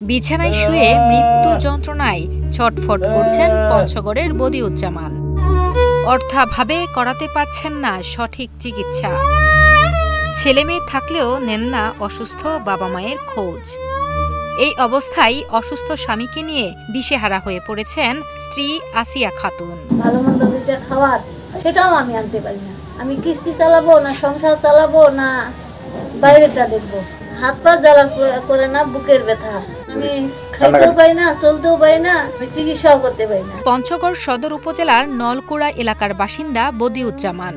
বিছানায় শুয়ে মৃত্যু যন্ত্রণায় ছটফট করছেন পঞ্চগড়ের বদিউজ্জামান। অর্থাভাবে করাতে পারছেন না সঠিক চিকিৎসা। ছেলেমেয়ে থাকলেও নেন না অসুস্থ বাবা মায়ের খোঁজ। এই অবস্থায় অসুস্থ স্বামীকে নিয়ে দিশেহারা হয়ে পড়েছেন স্ত্রী আসিয়া খাতুন। ভালো মন্দ যেটা খাওয়ার সেটাও আমি আনতে পারি না। আমি কিস্তি চালাবো না সংসার চালাবো না বাইরেটা দেখবো। হাত পা জ্বালা করে না, বুকের ব্যথা। আমি খাইতেও পাই না, চলতেও পাই না, চিকিৎসাও করতে পারি না। পঞ্চগড় সদর উপজেলার নলকুড়া এলাকার বাসিন্দা বদিউজ্জামান।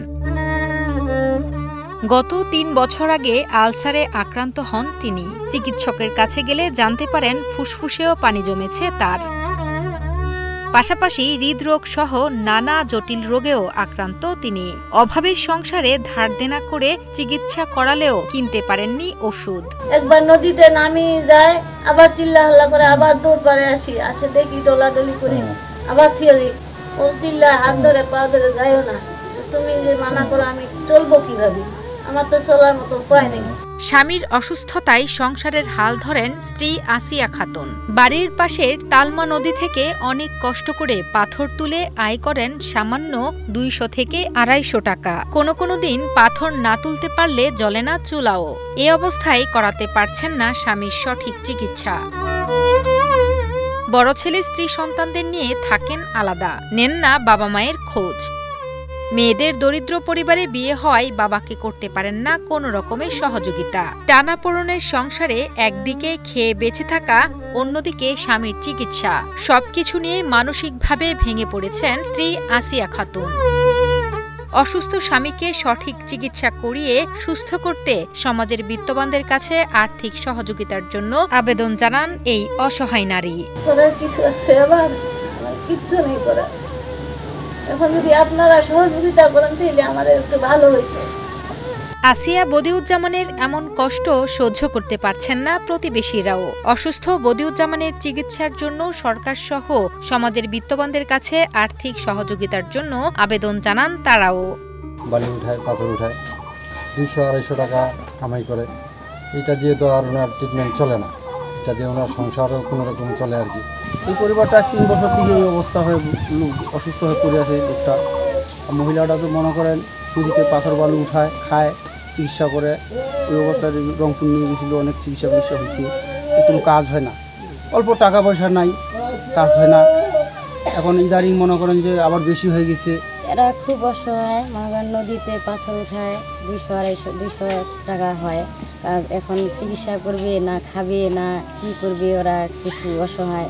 গত ৩ বছর আগে আলসারে আক্রান্ত হন তিনি। চিকিৎসকের কাছে গেলে জানতে পারেন ফুসফুসেও পানি জমেছে তার। পাশাপাশি হৃদরোগ সহ নানা জটিল রোগেও আক্রান্ত তিনি। অভাবের সংসারে ধার দেনা করে চিকিৎসা করালেও কিনতে পারেননি ওষুধ। একবার নদীতে নামি যায়, আবার চিল্লা হাল্লা করে, আবার দৌড় পারে আসে দেখি ডলাডলি করে, আবার থিওরি ও চিল্লা হাত ধরে পা ধরে যাইও না, তুমি যে মানা করো আমি চলবো কিভাবে? আমার তো চলার মতো উপায় নেই। স্বামীর অসুস্থতায় সংসারের হাল ধরেন স্ত্রী আসিয়া খাতুন। বাড়ির পাশের তালমা নদী থেকে অনেক কষ্ট করে পাথর তুলে আয় করেন সামান্য ২০০ থেকে ২৫০ টাকা। কোনো দিন পাথর না তুলতে পারলে জ্বলে না চুলাও। এ অবস্থায় করাতে পারছেন না স্বামীর সঠিক চিকিৎসা। বড় ছেলে স্ত্রী সন্তানদের নিয়ে থাকেন আলাদা, নেন না বাবা মায়ের খোঁজ। মেয়েদের দরিদ্র পরিবারে বিয়ে হওয়ায় বাবাকে করতে পারেন না কোনো রকমের সহযোগিতা। টানাপোড়েনের সংসারে একদিকে খেয়ে বেঁচে থাকা, অন্যদিকে স্বামীর চিকিৎসা, সবকিছু নিয়ে মানসিকভাবে ভেঙে পড়েছেন স্ত্রী আসিয়া খাতুন। অসুস্থ স্বামীকে সঠিক চিকিৎসা করিয়ে সুস্থ করতে সমাজের বিত্তবানদের কাছে আর্থিক সহযোগিতার জন্য আবেদন জানান এই অসহায় নারী। করার কিছু আছে আবার কিচ্ছু নেই করার। এখন যদি আপনারা সহযোগিতা করেন তাহলে আমাদের একটু ভালো হইতো। আসিয়া বদিউজ্জামানের এমন কষ্ট সহ্য করতে পারছেন না প্রতিবেশীরাও। অসুস্থ বদিউজ্জামানের চিকিৎসার জন্য সরকার সহ সমাজের বিত্তবানদের কাছে আর্থিক সহযোগিতার জন্য আবেদন জানান তারাও। বালি উঠায়, পাথর উঠায়, ২০০-২৫০ টাকা কামাই করে। এটা দিয়ে তো আর ওনার ট্রিটমেন্ট চলে না, এটা দিয়ে ওনার সংসারও কোনো রকম চলে আর কি। এই পরিবারটা ৩ বছর থেকে এই অবস্থা হয়ে অসুস্থ হয়ে পড়ে আছে লোকটা। মহিলাটা তো মনে করেন নদীতে পাথর বালু উঠায়, খায়, চিকিৎসা করে। ওই অবস্থায় রংপুর নিয়ে গেছিলো, অনেক চিকিৎসা হয়েছে, কোনো কাজ হয় না। অল্প টাকা পয়সা নাই, কাজ হয় না। এখন ইদারিং মনে করেন যে আবার বেশি হয়ে গেছে। এরা খুব অসহায়, মনে করেন নদীতে পাথর উঠায়, ২০০-২৫০ টাকা হয় কাজ। এখন চিকিৎসা করবে না, খাবে না, কি করবে, ওরা কিছু অসহায়।